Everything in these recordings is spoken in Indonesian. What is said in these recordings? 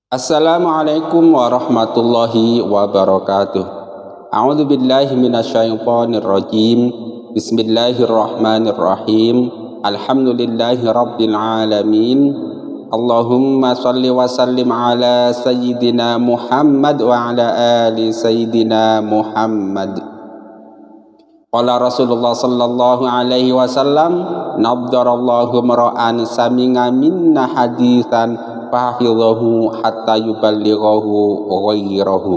Assalamualaikum warahmatullahi wabarakatuh. A'udzu billahi minasyaitonir rajim. Bismillahirrahmanirrahim. Alhamdulillahi rabbil alamin. Allahumma shalli wa sallim ala sayyidina Muhammad wa ala ali sayyidina Muhammad. Qala Rasulullah sallallahu alaihi wasallam, naddarallahu mar'an saminga minna haditsan fahfidhahu hatta yuballighahu ghairahu.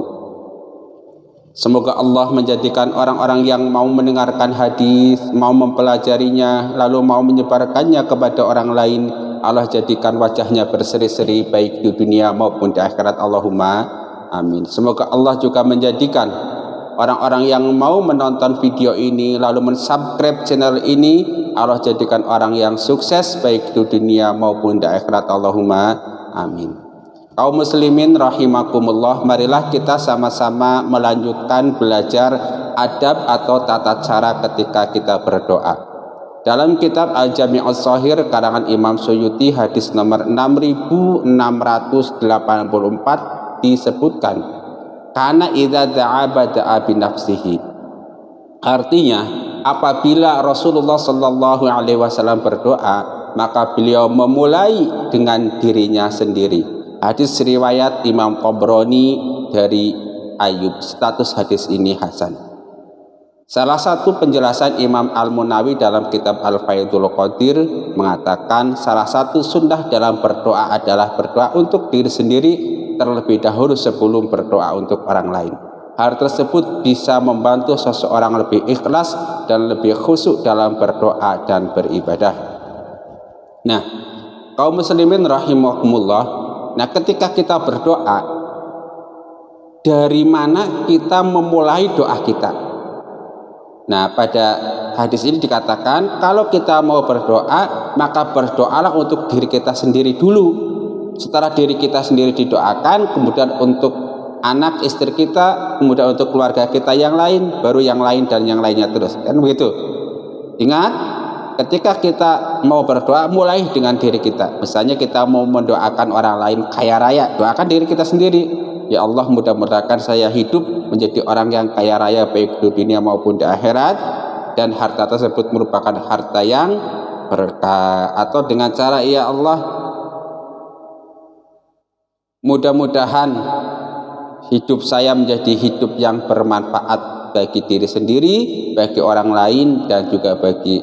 Semoga Allah menjadikan orang-orang yang mau mendengarkan hadis, mau mempelajarinya, lalu mau menyebarkannya kepada orang lain, Allah jadikan wajahnya berseri-seri baik di dunia maupun di akhirat. Allahumma amin. Semoga Allah juga menjadikan orang-orang yang mau menonton video ini lalu mensubscribe channel ini, Allah jadikan orang yang sukses baik di dunia maupun di akhirat. Allahumma amin. Kaum muslimin rahimakumullah, marilah kita sama-sama melanjutkan belajar adab atau tata cara ketika kita berdoa. Dalam kitab Al-Jami'us Shahih karangan Imam Suyuti hadis nomor 6684 disebutkan, karena idza da'a bada'a bi nafsihi. Artinya, apabila Rasulullah sallallahu alaihi wasallam berdoa, maka beliau memulai dengan dirinya sendiri. Hadis riwayat Imam Tabrani dari Ayub. Status hadis ini hasan. Salah satu penjelasan Imam Al-Munawi dalam kitab Al-Faidul Qadir mengatakan salah satu sunnah dalam berdoa adalah berdoa untuk diri sendiri terlebih dahulu sebelum berdoa untuk orang lain. Hal tersebut bisa membantu seseorang lebih ikhlas dan lebih khusyuk dalam berdoa dan beribadah. Nah, kaum muslimin rahimakumullah, nah ketika kita berdoa, dari mana kita memulai doa kita? Nah, pada hadis ini dikatakan kalau kita mau berdoa, maka berdoalah untuk diri kita sendiri dulu. Setelah diri kita sendiri didoakan, kemudian untuk anak istri kita, kemudian untuk keluarga kita yang lain, baru yang lain dan yang lainnya terus. Kan begitu? Ingat, ketika kita mau berdoa, mulai dengan diri kita. Misalnya kita mau mendoakan orang lain kaya raya, doakan diri kita sendiri. Ya Allah, mudah-mudahan saya hidup menjadi orang yang kaya raya baik di dunia maupun di akhirat, dan harta tersebut merupakan harta yang berkah. Atau dengan cara, ya Allah, mudah-mudahan hidup saya menjadi hidup yang bermanfaat bagi diri sendiri, bagi orang lain, dan juga bagi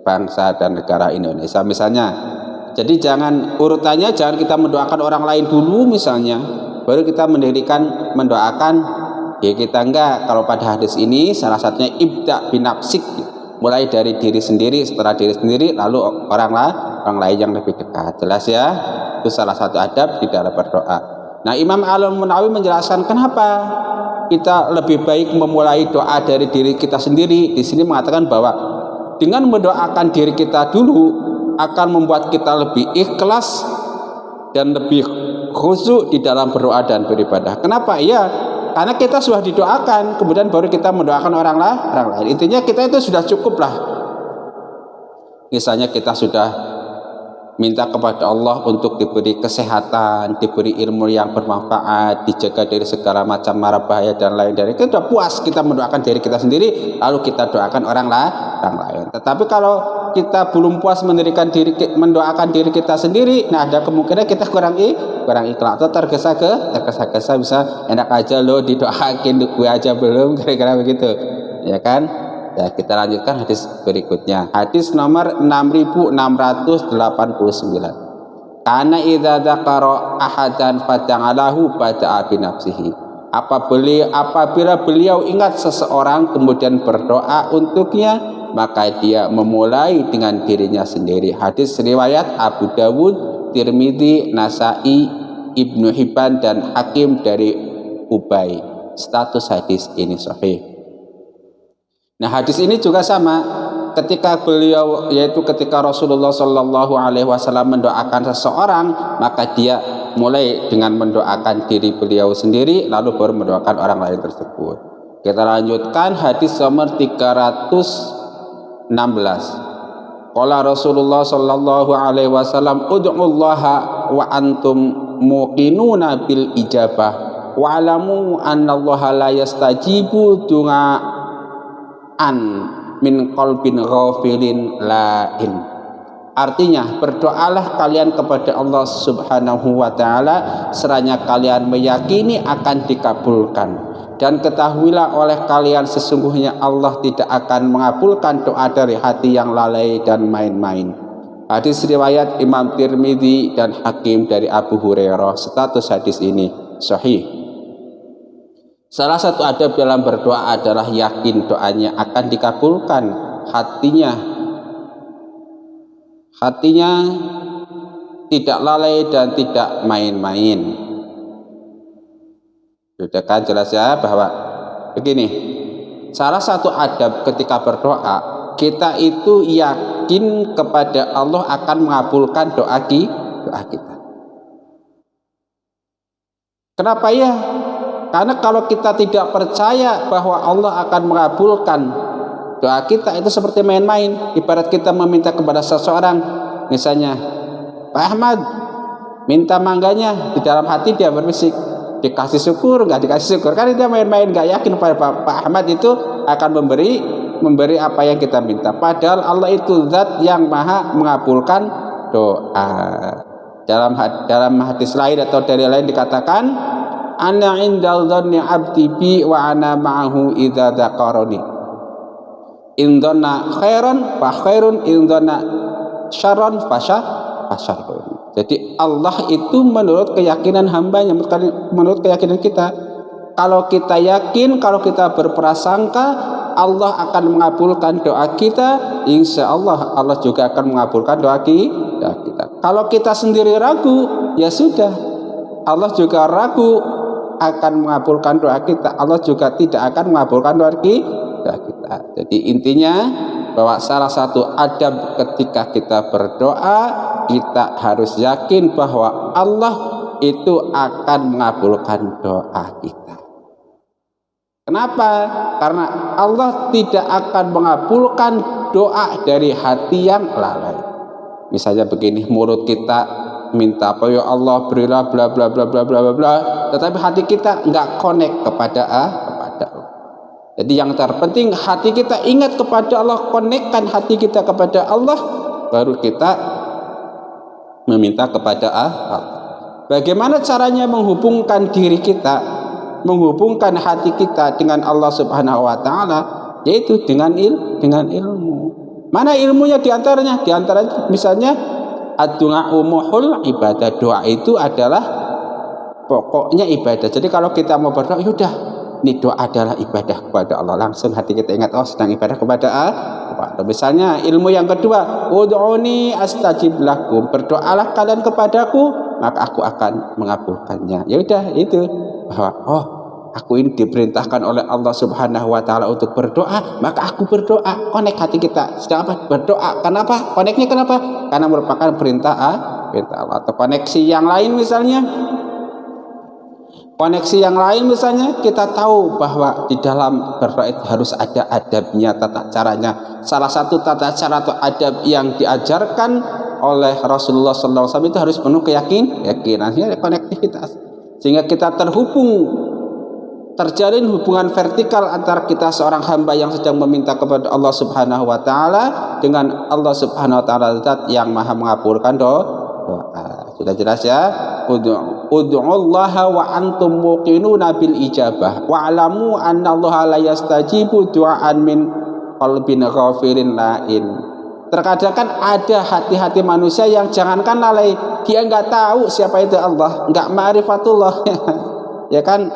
bangsa dan negara Indonesia misalnya. Jadi jangan urutannya, jangan kita mendoakan orang lain dulu misalnya, baru kita mendoakan ya kita. Enggak. Kalau pada hadis ini salah satunya ibda binafsik, mulai dari diri sendiri, setelah diri sendiri lalu orang lain yang lebih dekat. Jelas ya? Itu salah satu adab di dalam berdoa. Nah, Imam Al-Munawi menjelaskan kenapa kita lebih baik memulai doa dari diri kita sendiri. Di sini mengatakan bahwa dengan mendoakan diri kita dulu akan membuat kita lebih ikhlas dan lebih khusyuk di dalam berdoa dan beribadah. Kenapa? Ya, karena kita sudah didoakan, kemudian baru kita mendoakan orang lain. Intinya kita itu sudah cukup lah. Misalnya kita sudah minta kepada Allah untuk diberi kesehatan, diberi ilmu yang bermanfaat, dijaga dari segala macam mara bahaya dan lain dari itu, sudah puas kita mendoakan diri kita sendiri, lalu kita doakan orang lain. Tetapi kalau kita belum puas mendoakan diri kita sendiri, nah ada kemungkinan kita kurang ikhlas atau tergesa-gesa, bisa enak aja lo didoakin, gue aja belum, kira-kira begitu, ya kan? Ya, kita lanjutkan hadis berikutnya. Hadis nomor 6689. Karena idza dzakara ahadan fata'alahu bada'a bi nafsihi. Apabila beliau ingat seseorang kemudian berdoa untuknya, maka dia memulai dengan dirinya sendiri. Hadis riwayat Abu Dawud, Tirmidzi, Nasai, Ibnu Hibban dan Hakim dari Ubay. Status hadis ini sahih. Nah, hadis ini juga sama ketika Rasulullah Shallallahu Alaihi Wasallam mendoakan seseorang, maka dia mulai dengan mendoakan diri beliau sendiri, lalu baru mendoakan orang lain tersebut. Kita lanjutkan hadis nomor 316. Qala Rasulullah sallallahu alaihi wasallam, ud'ullaha wa antum muqinuna bil ijabah wa'lamu annallaha la yastajibu du'aan min qalbin ghafilin la'in. Artinya, berdoalah kalian kepada Allah Subhanahu wa ta'ala seraya kalian meyakini akan dikabulkan, dan ketahuilah oleh kalian sesungguhnya Allah tidak akan mengabulkan doa dari hati yang lalai dan main-main. Hadis riwayat Imam Tirmidzi dan Hakim dari Abu Hurairah. Status hadis ini sahih. Salah satu adab dalam berdoa adalah yakin doanya akan dikabulkan. Hatinya tidak lalai dan tidak main-main. Sudah kan jelas ya, bahwa begini, salah satu adab ketika berdoa, kita itu yakin kepada Allah akan mengabulkan doa kita. Kenapa ya? Karena kalau kita tidak percaya bahwa Allah akan mengabulkan doa kita, itu seperti main-main. Ibarat kita meminta kepada seseorang, misalnya Pak Ahmad minta mangganya, di dalam hati dia berbisik, dikasih syukur, nggak dikasih syukur, kan dia main-main, nggak yakin pada Pak Ahmad itu akan memberi apa yang kita minta. Padahal Allah itu zat yang maha mengabulkan doa. Dalam hadis lain atau dari lain dikatakan, ana indal dhanni abdi bi wa ana ma'ahu idza dzakarani. In dhanna khairan fa khairun, in dhanna syarran fa syarrun. Jadi Allah itu menurut keyakinan hambanya, menurut keyakinan kita. Kalau kita yakin, kalau kita berprasangka Allah akan mengabulkan doa kita, insya Allah Allah juga akan mengabulkan doa kita. Kalau kita sendiri ragu, ya sudah, Allah juga ragu akan mengabulkan doa kita, Allah juga tidak akan mengabulkan doa kita. Jadi intinya bahwa salah satu adab ketika kita berdoa, kita harus yakin bahwa Allah itu akan mengabulkan doa kita. Kenapa? Karena Allah tidak akan mengabulkan doa dari hati yang lalai. Misalnya begini, mulut kita minta apa, ya Allah berilah bla bla bla bla bla bla, tetapi hati kita nggak connect kepada Allah. Jadi yang terpenting hati kita ingat kepada Allah, konekkan hati kita kepada Allah, baru kita meminta kepada Allah. Bagaimana caranya menghubungkan diri kita, menghubungkan hati kita dengan Allah Subhanahu wa ta'ala? Yaitu dengan ilmu. Mana ilmunya diantaranya? Diantaranya misalnya ad-du'a'u muhul ibadah. Doa itu adalah pokoknya ibadah. Jadi kalau kita mau berdoa, yaudah, ini doa adalah ibadah kepada Allah. Langsung hati kita ingat, oh sedang ibadah kepada Allah. Misalnya ilmu yang kedua, ud'uni astajib lakum. Berdoalah kalian kepadaku, maka aku akan mengabulkannya. Ya udah, itu bahwa oh, aku ini diperintahkan oleh Allah Subhanahu wa ta'ala untuk berdoa, maka aku berdoa. Konek hati kita sedang apa? Berdoa. Kenapa? Koneknya kenapa? Karena merupakan perintah Allah. Atau koneksi yang lain misalnya, kita tahu bahwa di dalam berdoa itu harus ada adabnya, tata caranya. Salah satu tata cara atau adab yang diajarkan oleh Rasulullah SAW itu harus penuh keyakinannya, konektivitas, sehingga kita terjalin hubungan vertikal antara kita seorang hamba yang sedang meminta kepada Allah Subhanahu wa ta'ala dengan Allah Subhanahu wa ta'ala zat yang maha mengabulkan doa. Sudah jelas ya. Ud'ullaha wa antum muqinuna bil ijabah wa'lamu annallaha la yastajibu du'aan min qalbin ghafilin la'in. Terkadang kan ada hati-hati manusia yang jangankan lalai, dia nggak tahu siapa itu Allah, nggak ma'rifatullah. Ya kan,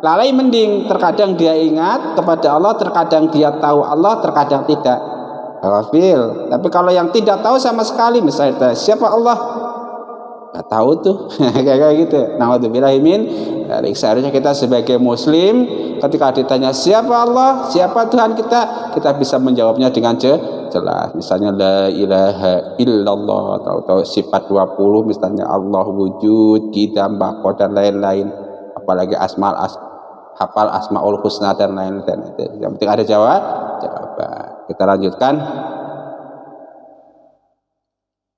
lalai mending, terkadang dia ingat kepada Allah, terkadang dia tahu Allah, terkadang tidak. Ghafil. Tapi kalau yang tidak tahu sama sekali, misalnya siapa Allah, nggak tahu tuh. Kayak gitu. Naudzubillahi min dzalik. Seharusnya kita sebagai muslim ketika ditanya siapa Allah, siapa Tuhan kita bisa menjawabnya dengan jelas. Misalnya la ilaha illallah, tahu sifat 20, misalnya Allah wujud, kita, bako dan lain-lain. Apalagi hafal asmaul husna dan lain-lain. Yang penting ada jawaban. Kita lanjutkan.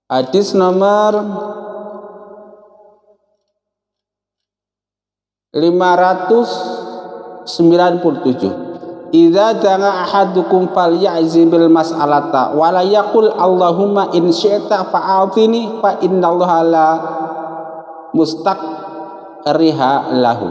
Hadis nomor 597. Idza da'a ahadukum falyazimil mas'alata wa la yaqul Allahumma in syi'ta fa'atini fa innallaha la mustaqriha lahu.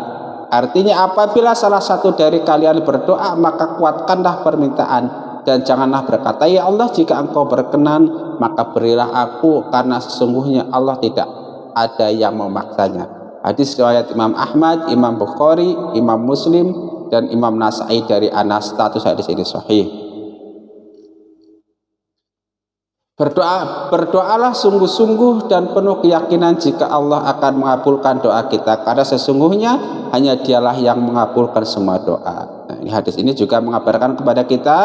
Artinya apabila salah satu dari kalian berdoa maka kuatkanlah permintaan dan janganlah berkata ya Allah jika engkau berkenan maka berilah aku karena sesungguhnya Allah tidak ada yang memaksanya. Hadis riwayat Imam Ahmad, Imam Bukhari, Imam Muslim dan Imam Nasai dari Anas. Status hadis ini sahih. Berdoalah sungguh-sungguh dan penuh keyakinan jika Allah akan mengabulkan doa kita karena sesungguhnya hanya Dialah yang mengabulkan semua doa. Nah, ini hadis ini juga mengabarkan kepada kita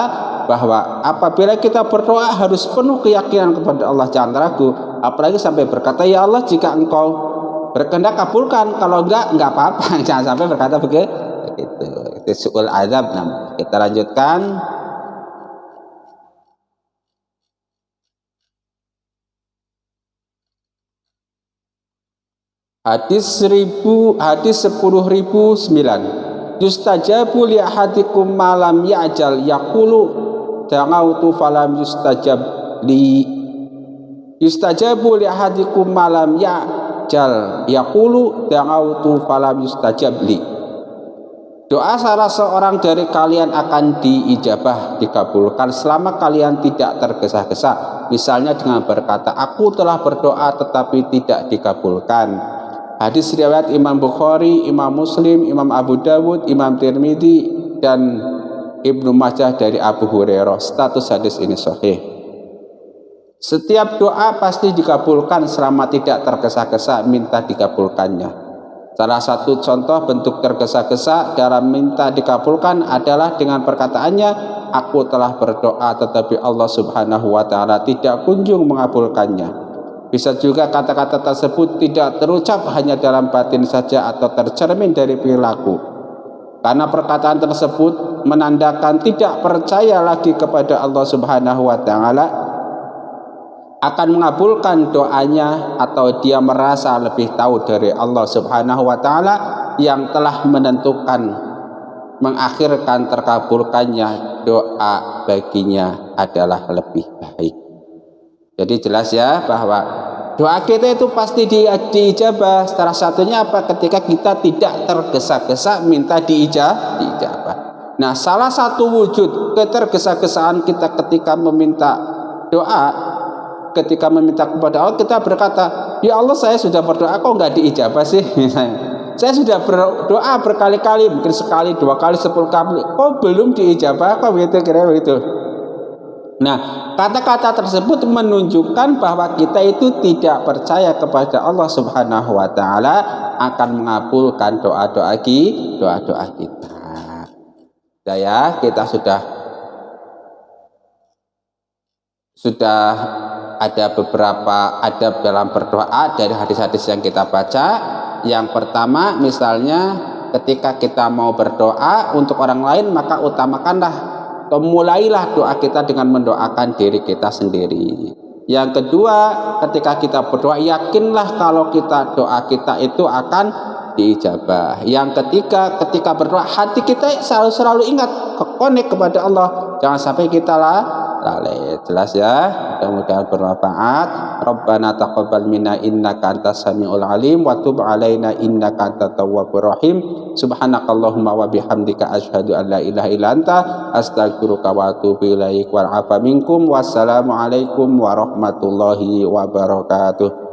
bahwa apabila kita berdoa harus penuh keyakinan kepada Allah, jangan ragu, apalagi sampai berkata ya Allah jika engkau berkehendak kabulkan, kalau enggak apa-apa. Jangan sampai berkata begitu. Itu su'ul azab. Nah, kita lanjutkan. Hadis 10.009. Yustajabu li ahadikum malam ya'jal yaqulu da'autu falam yustajab li. Yustajabu li ahadikum malam ya'jal yaqulu da'autu falam yustajab li. Doa salah seorang dari kalian akan diijabah, dikabulkan selama kalian tidak tergesa-gesa. Misalnya dengan berkata, aku telah berdoa tetapi tidak dikabulkan. Hadis riwayat Imam Bukhari, Imam Muslim, Imam Abu Dawud, Imam Tirmidzi dan Ibnu Majah dari Abu Hurairah. Status hadis ini sahih. Setiap doa pasti dikabulkan selama tidak tergesa-gesa minta dikabulkannya. Salah satu contoh bentuk tergesa-gesa dalam minta dikabulkan adalah dengan perkataannya, aku telah berdoa tetapi Allah Subhanahu wa Ta'ala tidak kunjung mengabulkannya. Bisa juga kata-kata tersebut tidak terucap hanya dalam batin saja atau tercermin dari perilaku, karena perkataan tersebut menandakan tidak percaya lagi kepada Allah Subhanahu wa Ta'ala akan mengabulkan doanya, atau dia merasa lebih tahu dari Allah Subhanahu wa Ta'ala yang telah menentukan mengakhirkan terkabulkannya doa baginya adalah lebih baik. Jadi jelas ya bahwa doa kita itu pasti diijabah. Salah satunya apa? Ketika kita tidak tergesa-gesa minta diijabah. Nah, salah satu wujud ketergesa-gesaan kita ketika meminta doa, ketika meminta kepada Allah, kita berkata, ya Allah saya sudah berdoa kok nggak diijabah sih, misalnya. Saya sudah berdoa berkali-kali, mungkin sekali, 2 kali, 10 kali, kok belum diijabah, kok begitu, kira begitu. Nah, kata-kata tersebut menunjukkan bahwa kita itu tidak percaya kepada Allah Subhanahu wa Ta'ala akan mengabulkan doa-doa kita. Nah ya, kita sudah ada beberapa adab dalam berdoa dari hadis-hadis yang kita baca. Yang pertama, misalnya ketika kita mau berdoa untuk orang lain, maka utamakanlah atau mulailah doa kita dengan mendoakan diri kita sendiri. Yang kedua, ketika kita berdoa yakinlah kalau doa kita itu akan diijabah. Yang ketiga, ketika berdoa hati kita selalu ingat connect kepada Allah, jangan sampai kita lalai. Jelas ya, mudah-mudahan bermanfaat. Rabbana taqabbal minna innaka antas samiul alim wa tub alaina innaka antat tawwabur rahim. Subhanakallahumma wa bihamdika asyhadu an la ilaha illa anta astaghfiruka wa atubu ilaik wal afa minkum. Wassalamu alaikum warahmatullahi wabarakatuh.